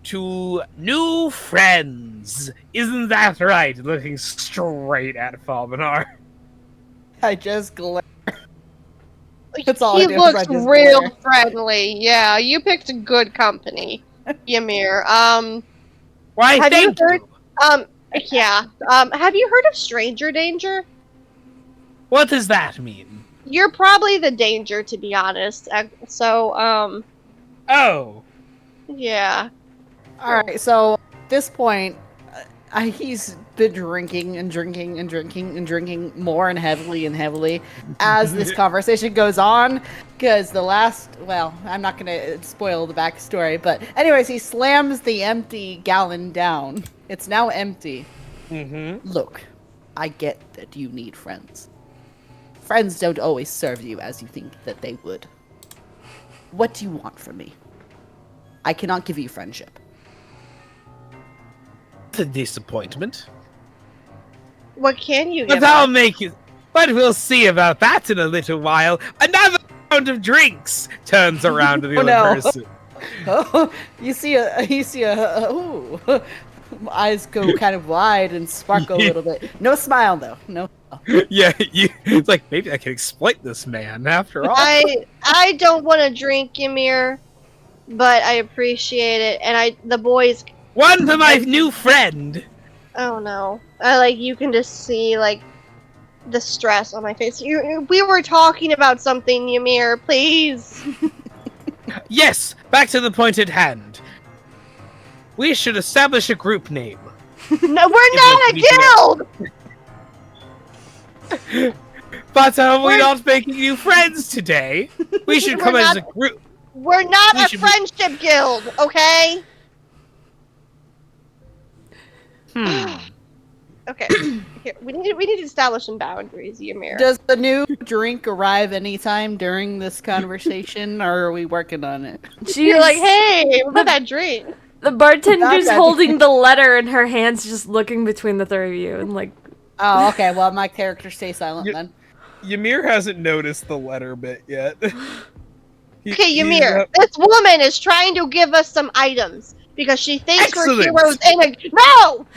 to new friends. Isn't that right? Looking straight at Falmanar. I just glare. That's all I He do is looks I just real glare. friendly. Yeah, you picked a good company, Ymir. Why, Have you thank heard- you. Yeah. Have you heard of stranger danger? What does that mean? You're probably the danger, to be honest. So, Oh, yeah. Alright, so at this point, he's been drinking and drinking and drinking and drinking more and heavily as this conversation goes on. Because I'm not going to spoil the backstory, but anyways, he slams the empty gallon down. It's now empty. mm-hmm. Look, I get that you need friends. Friends don't always serve you as you think that they would. What do you want from me? I cannot give you friendship. It's a disappointment. What can you But give I'll us? make it. But we'll see about that in a little while. Another round of drinks. Turns around to the Oh, other no. person. Oh, you see ooh. Eyes go kind of wide and sparkle a little bit. No smile though. No. Yeah, it's like maybe I can exploit this man after all. I don't want to drink, Ymir, but I appreciate it. And the boys, One for my new friend. oh no. You can just see, the stress on my face. We were talking about something, Ymir, please. Yes, back to the point at hand. We should establish a group name. No, we're not a we do guild! But are we We're- not making new friends today? We should come We're as not- a group. We're not We a should be- friendship guild, okay? Okay. Here, we need to establish some boundaries, Ymir. Does the new drink arrive anytime during this conversation, or are we working on it? You're like, hey, what about that drink? The bartender's that. holding the letter in her hands, just looking between the three of you, and Oh, okay. Well, my character stays silent You- then. Ymir hasn't noticed the letter bit yet. Okay, Ymir, this woman is trying to give us some items because she thinks Excellent. we're heroes in a. No!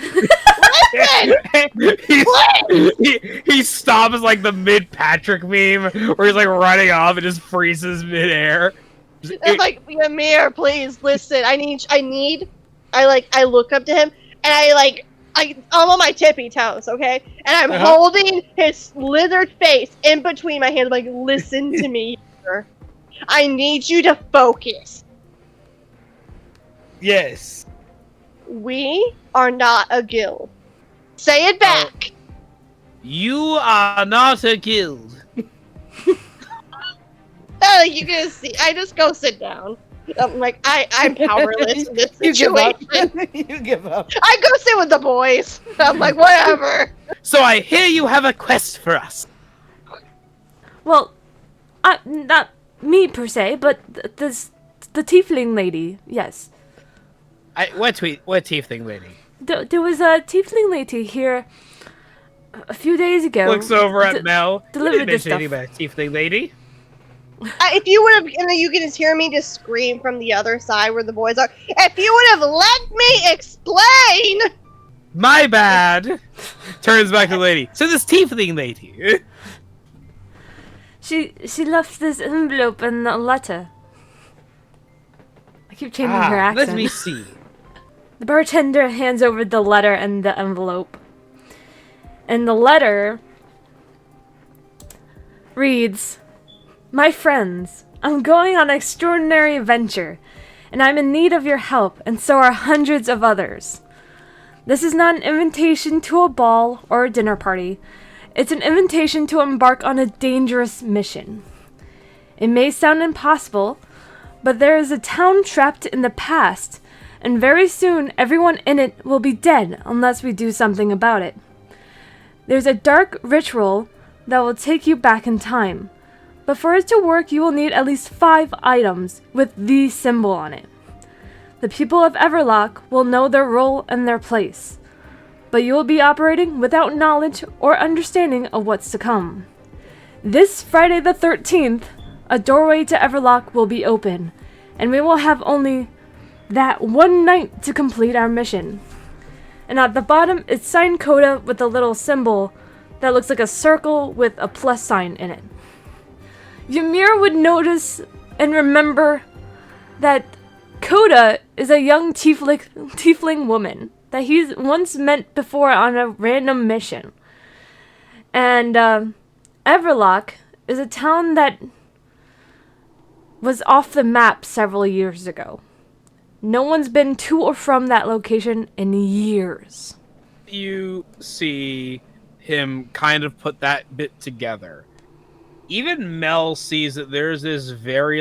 Listen! he stops like the mid Patrick meme where he's like running off and just freezes midair. I'm like, Ymir, please listen. I look up to him and I I'm on my tippy toes, okay? And I'm holding his lizard face in between my hands, like, listen to me here. I need you to focus. Yes. We are not a guild. Say it back. You are not a guild. You can see. I just go sit down. I'm like, I'm powerless in this You give up. situation. You give up. I go sit with the boys. I'm like, whatever. So I hear you have a quest for us. Well, not me per se, but the tiefling lady. Yes, What tiefling lady? there was a tiefling lady here a few days ago. Looks over at Mel. delivered You this didn't mention stuff. anything about tiefling lady. If you would have, and then you can just hear me just scream from the other side where the boys are. If you would have let me explain. My bad. Turns back to the lady. So this tiefling lady. She left this envelope and a letter. I keep changing her accent. Let me see. The bartender hands over the letter and the envelope. And the letter reads, "My friends, I'm going on an extraordinary adventure, and I'm in need of your help, and so are hundreds of others. This is not an invitation to a ball or a dinner party. It's an invitation to embark on a dangerous mission. It may sound impossible, but there is a town trapped in the past, and very soon everyone in it will be dead unless we do something about it. There's a dark ritual that will take you back in time, but for it to work you will need at least 5 items with the symbol on it. The people of Everlock will know their role and their place, but you will be operating without knowledge or understanding of what's to come. This Friday the 13th, a doorway to Everlock will be open, and we will have only that one night to complete our mission." And at the bottom, it's signed Coda with a little symbol that looks like a circle with a plus sign in it. Ymir would notice and remember that Coda is a young tiefling woman that he's once met before on a random mission. And Everlock is a town that was off the map several years ago. No one's been to or from that location in years. You see him kind of put that bit together. Even Mel sees that there's this very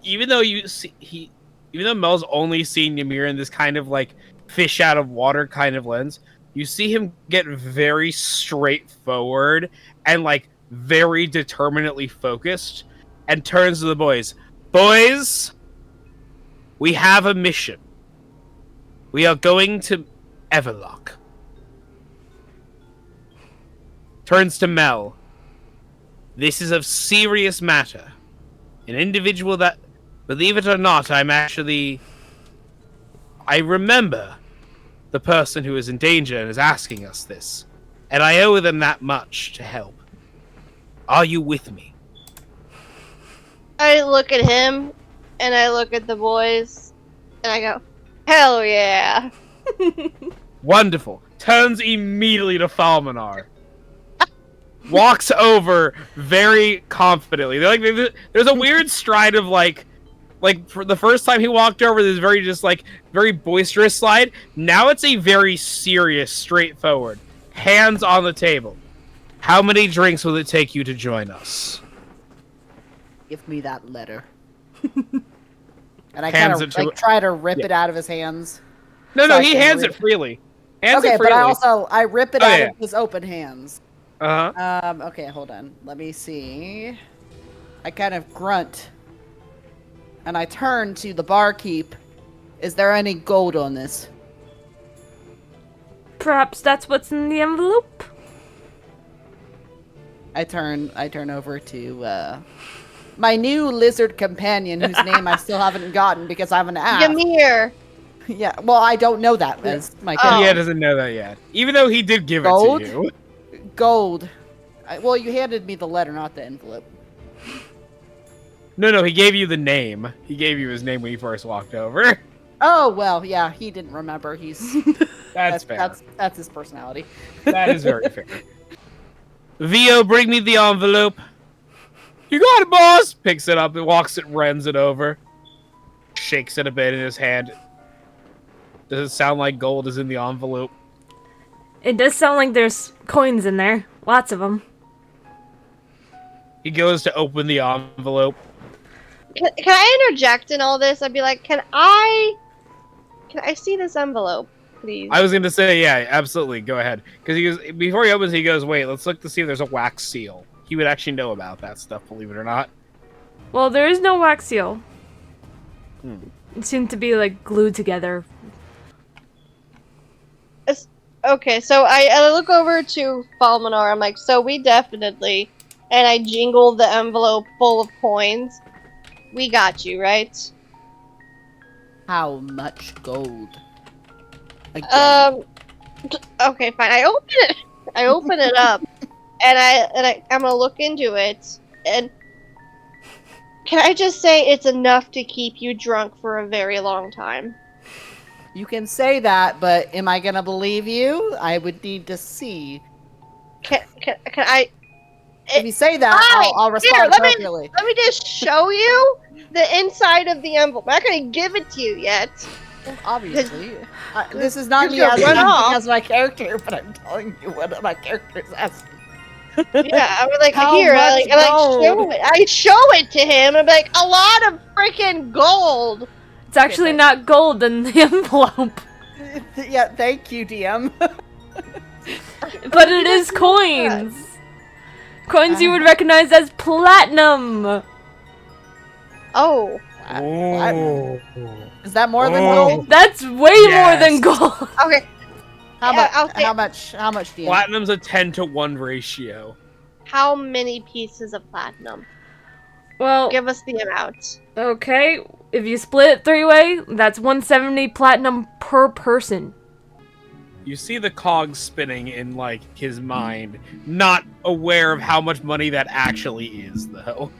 even though Mel's only seen Ymir in this kind of like fish out of water kind of lens, you see him get very straightforward and like very determinedly focused and turns to the boys. Boys, we have a mission. We are going to Everlock. Turns to Mel. This is a serious matter. An individual that, believe it or not, I remember the person who is in danger and is asking us this. And I owe them that much to help. Are you with me? I look at him, and I look at the boys, and I go, hell yeah. Wonderful. Turns immediately to Falmanar. Walks over very confidently. There's a weird stride of like for the first time he walked over, there's very boisterous slide. Now it's a very serious, straightforward. Hands on the table. How many drinks will it take you to join us? Give me that letter. And I kind of try to rip it out of his hands. No, he hands it freely. But I rip it out of his open hands. Uh-huh. Okay, hold on. Let me see. I kind of grunt. And I turn to the barkeep. Is there any gold on this? Perhaps that's what's in the envelope? I turn over to my new lizard companion, whose name I still haven't gotten because I haven't asked. Ymir. Yeah, well, I don't know that as my Yeah, doesn't know that yet. Even though he did give it to you. Gold. Well, you handed me the letter, not the envelope. No, he gave you the name. He gave you his name when he first walked over. Oh well, yeah, he didn't remember. That's fair. That's his personality. That is very fair. Vio, bring me the envelope. You got it, boss! Picks it up and walks it, rends it over. Shakes it a bit in his hand. Does it sound like gold is in the envelope? It does sound like there's coins in there. Lots of them. He goes to open the envelope. Can I interject in all this? I'd be like, can I see this envelope, please? I was going to say, yeah, absolutely. Go ahead. Because he goes, before he opens, he goes, wait, let's look to see if there's a wax seal. He would actually know about that stuff, believe it or not. Well, there is no wax seal. Hmm. It seemed to be like glued together. Okay, so I look over to Falmanar. I'm like, so we definitely, and I jingle the envelope full of coins. We got you, right? How much gold? Again. Okay, fine. I open it up, and I'm gonna look into it. And can I just say it's enough to keep you drunk for a very long time? You can say that, but am I gonna believe you? I would need to see. Can I? If you say that, Fine. I'll respond Here, appropriately. Let me just show you the inside of the envelope. I'm not gonna give it to you yet. Obviously. This is not me You're asking run off. as my character, but I'm telling you what my character is asking. Yeah, I was like, How here, much gold? I show it to him, and I'm like, a lot of freaking gold. It's actually not gold in the envelope, Yeah, thank you, DM. but it is coins. Coins you would recognize as platinum. Oh, Oh. Is that more than Oh. gold? That's way more than Yes. gold. okay. How Yeah, much? I'll say- How much, DM? Platinum's a 10-to-1 ratio. How many pieces of platinum? Well, Give us the amount. okay. If you split it three-way, that's 170 platinum per person. You see the cogs spinning in, like, his mind, not aware of how much money that actually is, though.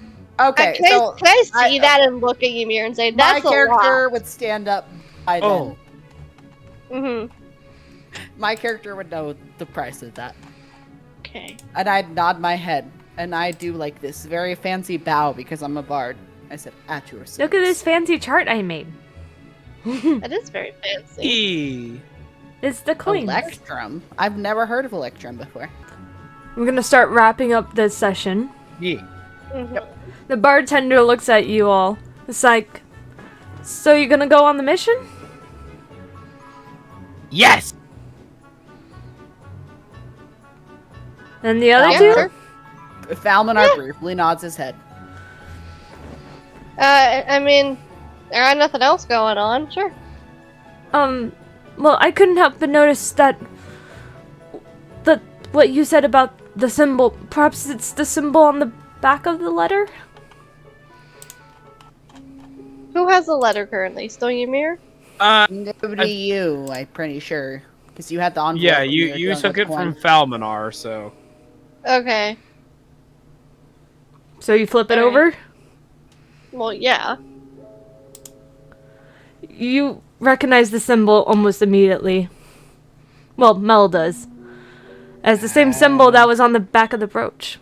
Okay, Can so I see I- that and look at Ymir and say, my that's a character lot? would stand up by then. Oh. Mm-hmm. My character would know the price of that. Okay. And I'd nod my head. And I do like this very fancy bow because I'm a bard. I said, at your service. Look at this fancy chart I made. That is very fancy. E. It's the coins. Electrum? I've never heard of Electrum before. We're gonna start wrapping up this session. Yeah. Mhm. The bartender looks at you all. It's like, so you're gonna go on the mission? Yes! And the other Yeah, two? sure. Falmanar briefly nods his head. I mean, there ain't nothing else going on. Sure. Well, I couldn't help but notice that what you said about the symbol. Perhaps it's the symbol on the back of the letter? Who has the letter currently? Still Ymir? Nobody you, I'm pretty sure. Because you had the envelope. Yeah, when you were you dealing took with it the from coin. Falmanar, so... Okay. So you flip it Alright. over? Well, yeah. You recognize the symbol almost immediately. Well, Mel does. As the same symbol that was on the back of the brooch.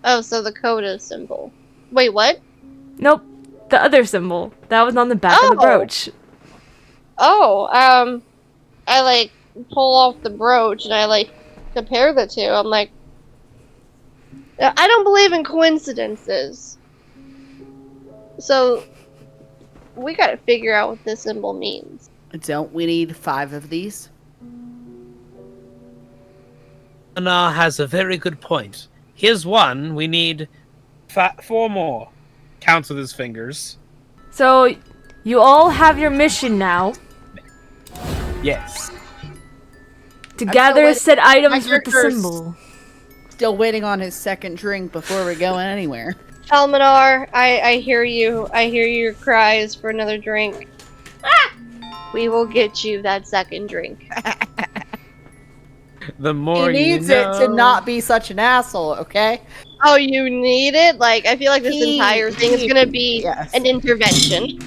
Oh, so the coda symbol. Wait, what? Nope. The other symbol that was on the back of the Oh. brooch. Oh, I like pull off the brooch and I like compare the two. I'm like, I don't believe in coincidences. So we gotta figure out what this symbol means. Don't we need 5 of these? Anna has a very good point. Here's one. We need 4 more. Counts with his fingers. So you all have your mission now Yes. to still gather waiting- said items my with the character's- symbol. Still waiting on his second drink before we're going anywhere. Almanar, I hear you. I hear your cries for another drink. We will get you that second drink. The He more needs you it know. to not be such an asshole, okay? Oh, you need it? Like, I feel like this entire thing is gonna be Yes. an intervention.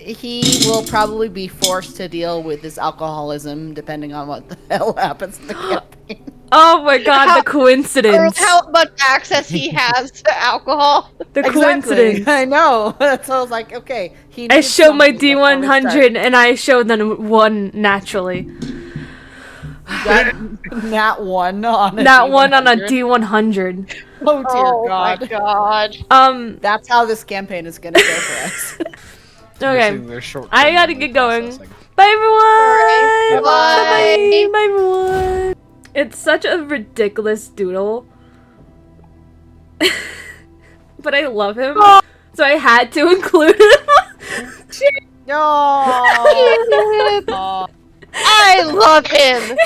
He will probably be forced to deal with his alcoholism depending on what the hell happens in the campaign. Oh my god, the Or coincidence. how much access he has to alcohol. The Exactly. coincidence. I know. So I was like, okay. He I needs showed my something before we start. D100 and I showed them 1 naturally. Got nat 1 on a Not 1 on a D100. D100. Oh dear Oh God. my god. That's how this campaign is gonna go for us. Okay. Their short-term I gotta memory get going. processing. Bye everyone! Alright, bye. Bye everyone! It's such a ridiculous doodle. But I love him. So I had to include him. No. I love him.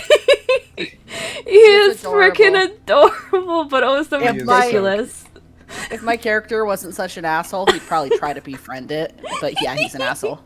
He is adorable. freaking adorable, but also If my- ridiculous. If my character wasn't such an asshole, he'd probably try to befriend it. But yeah, he's an asshole.